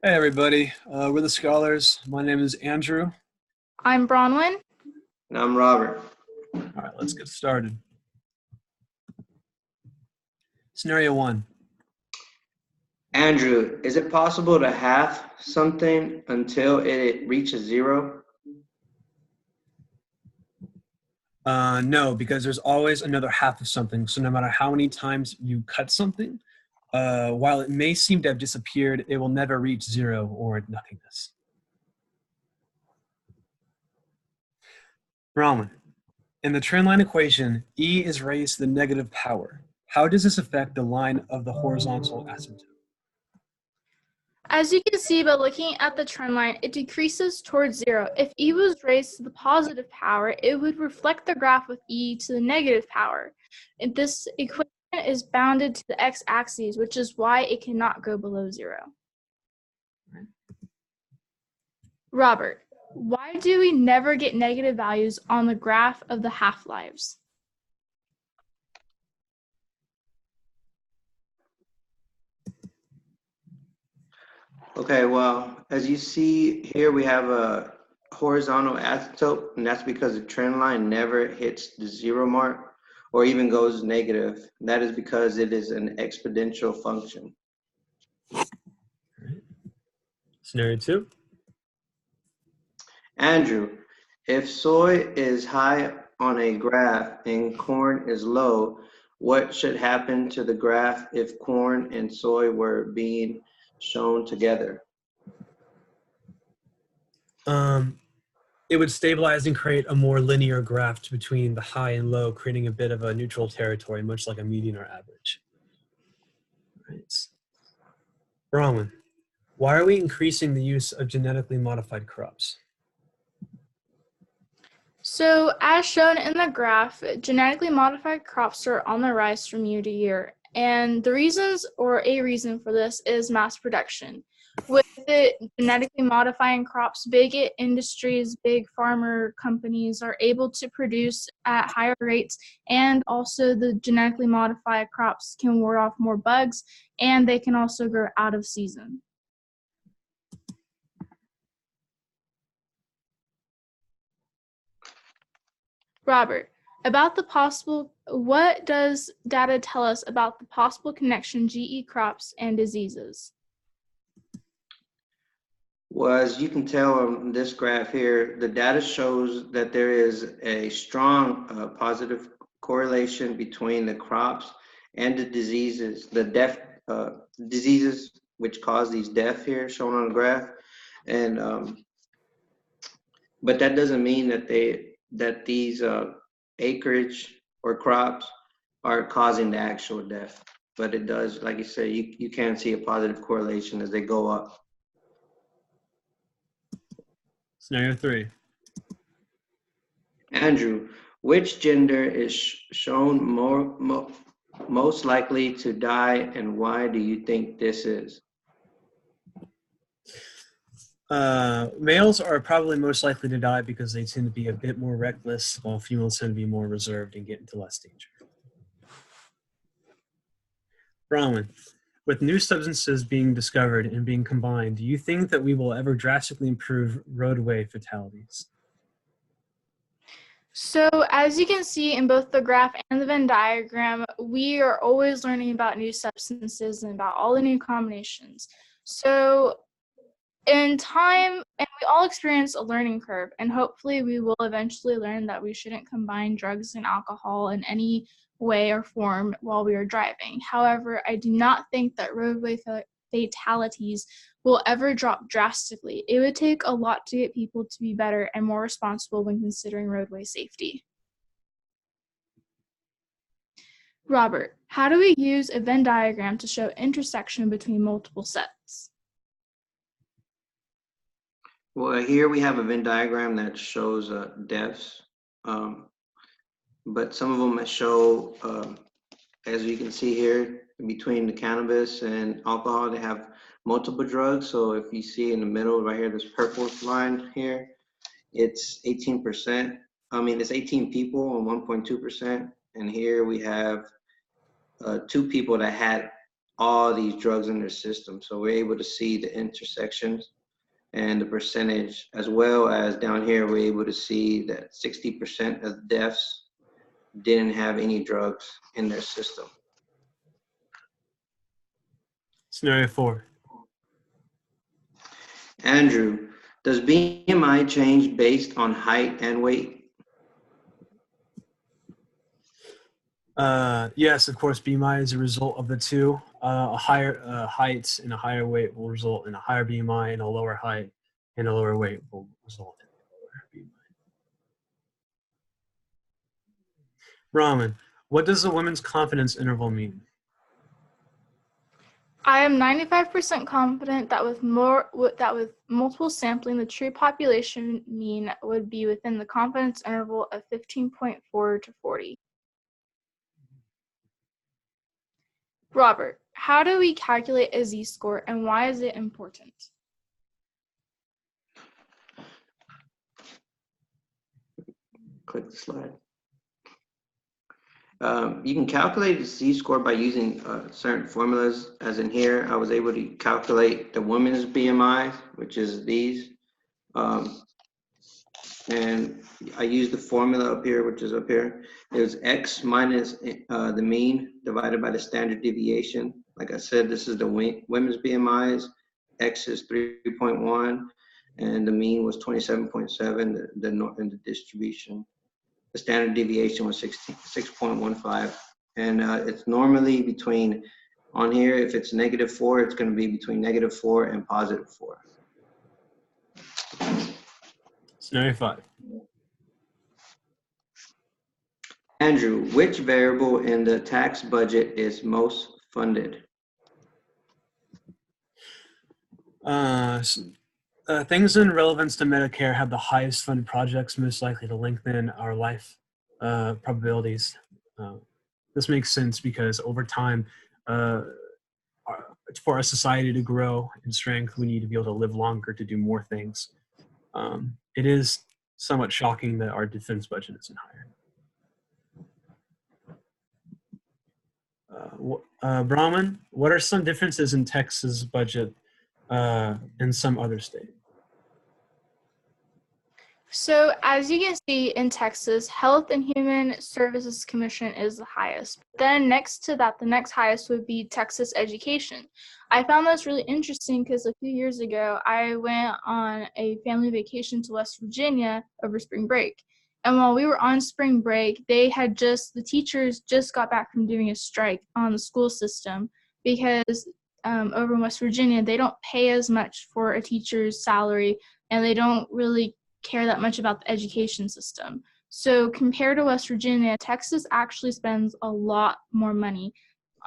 Hey everybody, we're the Scholars. My name is Andrew. I'm Bronwyn. And I'm Robert. All right, let's get started. Scenario 1. Andrew, is it possible to halve something until it reaches zero? No, because there's always another half of something. So no matter how many times you cut something, while it may seem to have disappeared, it will never reach zero or nothingness. Brahman, in the trendline equation, E is raised to the negative power. How does this affect the line of the horizontal asymptote? As you can see by looking at the trend line, it decreases towards zero. If e was raised to the positive power, it would reflect the graph with e to the negative power. And this equation is bounded to the x-axis, which is why it cannot go below zero. Robert, why do we never get negative values on the graph of the half-lives? Okay, well, as you see here, we have a horizontal asymptote, and that's because the trend line never hits the zero mark or even goes negative. That is because it is an exponential function. Scenario 2. Andrew, if soy is high on a graph and corn is low, what should happen to the graph if corn and soy were being shown together? It would stabilize and create a more linear graph between the high and low, creating a bit of a neutral territory, much like a median or average. Right. Bronwyn, why are we increasing the use of genetically modified crops? So, as shown in the graph, genetically modified crops are on the rise from year to year. And the reasons, or a reason for this, is mass production. With it genetically modifying crops, big industries, big farmer companies are able to produce at higher rates, and also the genetically modified crops can ward off more bugs, and they can also grow out of season. Robert, what does data tell us about the possible connection GE crops and diseases? Well, as you can tell on this graph here, the data shows that there is a strong positive correlation between the crops and the diseases, diseases which cause these deaths here shown on the graph. And but that doesn't mean that these acreage or crops are causing the actual death. But it does, like you say, you can see a positive correlation as they go up. Scenario 3. Andrew, which gender is shown most likely to die, and why do you think this is? Males are probably most likely to die because they tend to be a bit more reckless, while females tend to be more reserved and get into less danger. Bronwyn, with new substances being discovered and being combined, do you think that we will ever drastically improve roadway fatalities? So, as you can see in both the graph and the Venn diagram, we are always learning about new substances and about all the new combinations. So, in time, and we all experience a learning curve, and hopefully we will eventually learn that we shouldn't combine drugs and alcohol in any way or form while we are driving. However, I do not think that roadway fatalities will ever drop drastically. It would take a lot to get people to be better and more responsible when considering roadway safety. Robert, how do we use a Venn diagram to show intersection between multiple sets? Well, here we have a Venn diagram that shows deaths, but some of them show, as you can see here, between the cannabis and alcohol, they have multiple drugs. So if you see in the middle right here, this purple line here, it's 18%. It's 18 people and 1.2%. And here we have 2 people that had all these drugs in their system. So we're able to see the intersections and the percentage, as well as down here, we're able to see that 60% of deaths didn't have any drugs in their system. Scenario 4. Andrew, does BMI change based on height and weight? Yes, of course, BMI is a result of the two. A higher height and a higher weight will result in a higher BMI, and a lower height and a lower weight will result in a lower BMI. Brahman, what does the women's confidence interval mean? I am 95% confident that with multiple sampling, the true population mean would be within the confidence interval of 15.4 to 40. Robert, how do we calculate a Z-score and why is it important? Click the slide. You can calculate the Z-score by using certain formulas. As in here, I was able to calculate the women's BMI, which is these. And I used the formula up here, which is up here. It was X minus the mean divided by the standard deviation. Like I said, this is the women's BMIs. X is 3.1, and the mean was 27.7, the distribution. The standard deviation was 6.15. And it's normally between, on here, if it's -4, it's going to be between -4 and +4. Scenario 5. Andrew, which variable in the tax budget is most funded? Things in relevance to Medicare have the highest funded projects most likely to lengthen our life probabilities. This makes sense because over time, for our society to grow in strength, we need to be able to live longer to do more things. It is somewhat shocking that our defense budget isn't higher. Brahman, what are some differences in Texas budget and some other state? So as you can see in Texas, Health and Human Services Commission is the highest. Then next to that, the next highest would be Texas Education. I found this really interesting because a few years ago, I went on a family vacation to West Virginia over spring break. And while we were on spring break, the teachers just got back from doing a strike on the school system because over in West Virginia, they don't pay as much for a teacher's salary and they don't really care that much about the education system. So compared to West Virginia, Texas actually spends a lot more money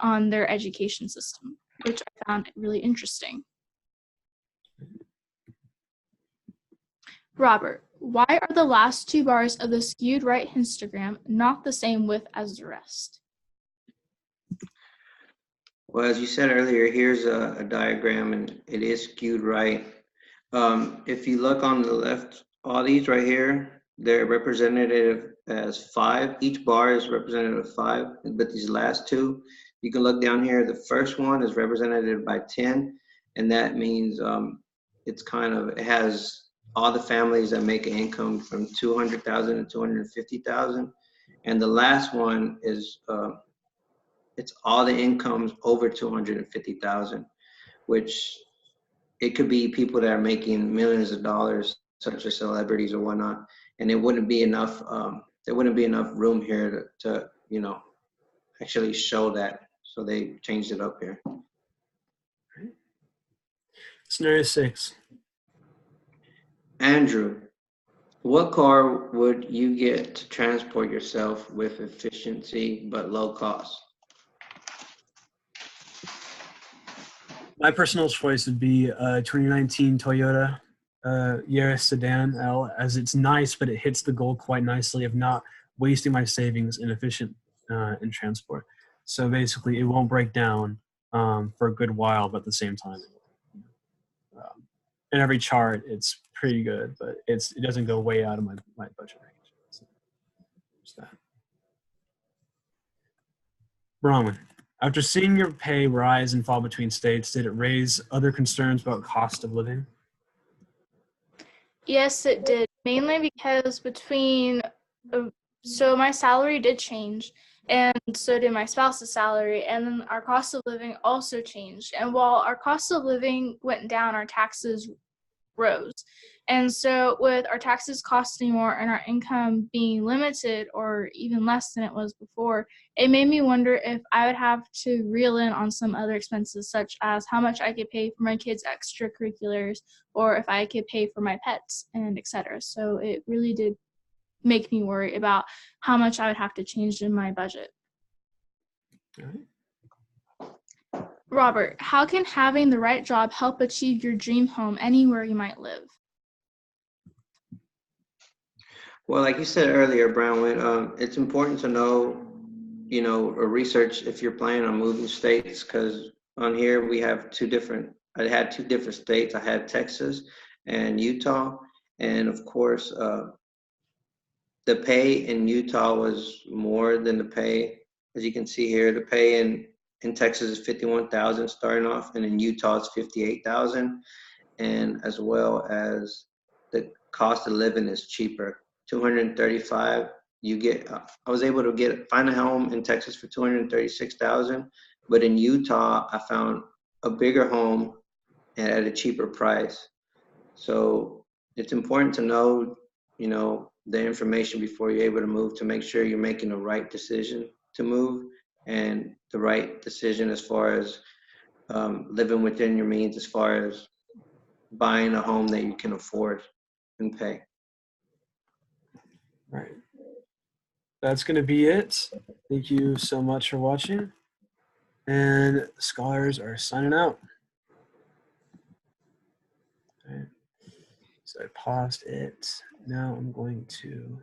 on their education system, which I found really interesting. Robert, why are the last two bars of the skewed right histogram not the same width as the rest? Well, as you said earlier, here's a diagram and it is skewed right. If you look on the left, all these right here, they're representative as 5. Each bar is representative of 5, but these last two, you can look down here. The first one is represented by 10, and that means it has all the families that make an income from 200,000 to 250,000, and the last one is it's all the incomes over 250,000, which it could be people that are making millions of dollars, such as celebrities or whatnot, and it wouldn't be enough. There wouldn't be enough room here to actually show that. So they changed it up here. Scenario 6. Andrew, what car would you get to transport yourself with efficiency but low cost? My personal choice would be a 2019 Toyota Yaris Sedan L, as it's nice, but it hits the goal quite nicely of not wasting my savings inefficient in transport. So basically, it won't break down for a good while, but at the same time, in every chart, it's pretty good, but it doesn't go way out of my budget range. So, just that. Brahman, After seeing your pay rise and fall between states, did it raise other concerns about cost of living? Yes, it did. Mainly because so my salary did change, and so did my spouse's salary, and then our cost of living also changed. And while our cost of living went down, our taxes rose. And so, with our taxes costing more and our income being limited or even less than it was before, it made me wonder if I would have to reel in on some other expenses, such as how much I could pay for my kids' extracurriculars, or if I could pay for my pets, and etc. So, it really did make me worry about how much I would have to change in my budget. All right. Robert, how can having the right job help achieve your dream home anywhere you might live? Well, like you said earlier, Brownwood, it's important to know, or research if you're planning on moving states, because on here we have I had two different states. I had Texas and Utah. And of course, the pay in Utah was more than the pay, as you can see here, the pay in Texas is 51,000 starting off, and in Utah it's 58,000. And as well as the cost of living is cheaper, 235. I was able to find a home in Texas for 236,000, but in Utah I found a bigger home at a cheaper price. So it's important to know, the information before you're able to move, to make sure you're making the right decision to move, and the right decision as far as living within your means, as far as buying a home that you can afford and pay. All right. That's going to be it. Thank you so much for watching. And scholars are signing out. All right. So I paused it. Now I'm going to